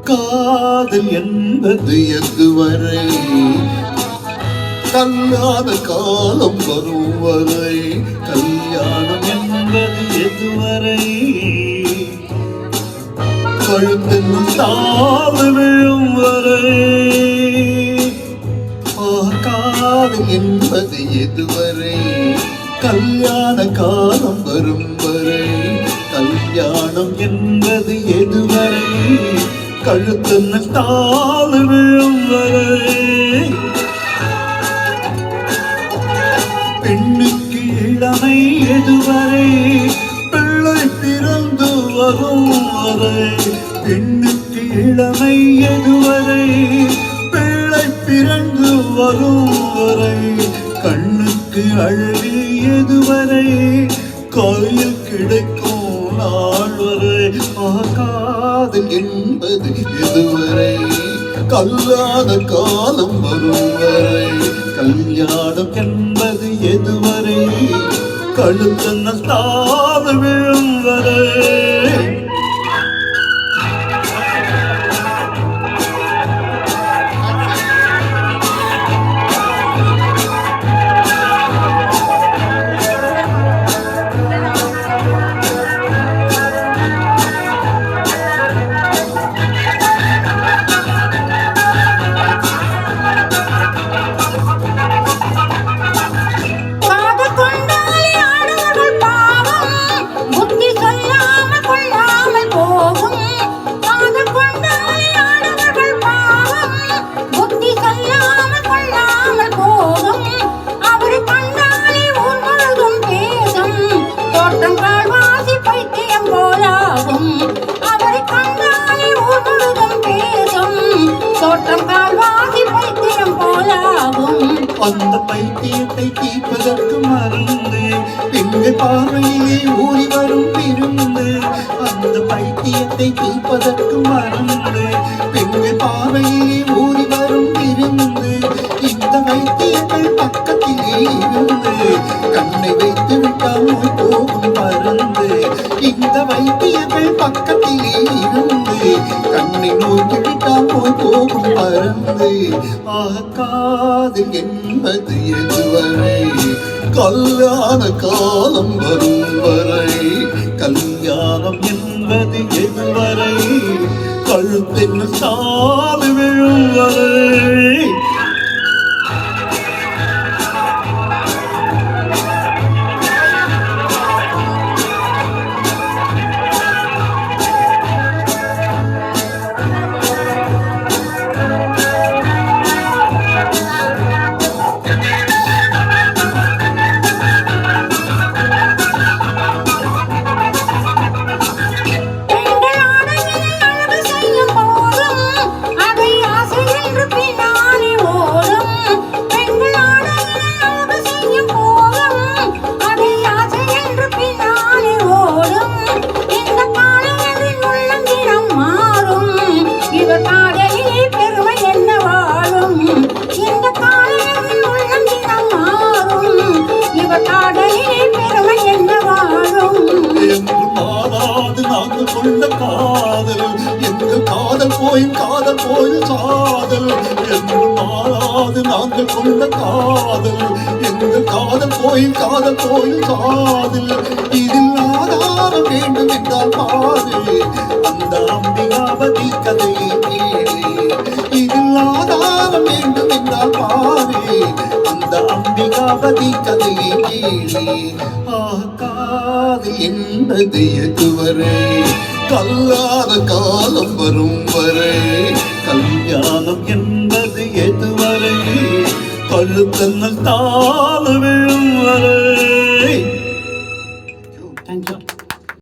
காதல் என்பது எதுவரை கல்லாத காலம் வரும் வரை, கல்யாணம் என்பது எதுவரை கழுத்தென்னும் தாவு விழும் வரை, காதல் என்பது எதுவரை கல்யாண காலம் வரும் வரை, கல்யாணம் என்பது எதுவரை கழுத்தென்னும் தாவு விழும் வரை. பெண்ணுக்கு இளமை எதுவரை பிள்ளை பிறந்து வரும் வரை, பெண்ணுக்கு இளமை எதுவரை பிள்ளை பிறந்து வரும் வரை, கண்ணுக்கு அழகு எதுவரை கையில் கிடைக்கும் நாள் வரை, காதல் என்பது எதுவரை கல்லாத காலம் வரும் வரை, கல்யாணம் என்பது எதுவரை கழுத்தென்னும் தாவு விழும் வரை. அந்த பைத்தியத்தை தீர்ப்பதற்கு மருந்து பெண்கள் பார்வையிலே ஊறி வரும் விருந்து, அந்த பைத்தியத்தை தீர்ப்பதற்கு மருந்து பெண்கள் பார்வையிலே ஊறி வரும் விருந்து, இந்த வைத்தியங்கள் பக்கத்திலே இருந்து கண்ணை வைத்து விட்டால் நோய் போகும் பருந்து, இந்த வைத்தியங்கள் பக்கத்திலே இருந்து கண்ணை நோக்கி விட்டால் நோய் போகும் பருந்து. காதல் என்பது எதுவரை கல்யாண காலம் வரும் வரை, கல்யாணம் என்பது எதுவரை கழுத்தென்னும் தாவு விழும் வரை. காதல் போயும் காதல் போயும் சாதல் என்று மாறாது நாங்கள் கொண்ட காதல், எங்கள் காதல் போயும் சாதல், இதில் ஆதாரம் வேண்டும் என்றால் பாரு அந்த அம்பிகாபதி கதையை கேளு, இதில் ஆதாரம் வேண்டும் என்றால் பாரு அந்த அம்பிகாபதி கதையை கேளு. காதல் என்பது எதுவரை கல்லாத காலம் வரும் வரை, கல்யாணம் என்பது எதுவரை கழுத்தென்னும் தாவு விழும் வரை.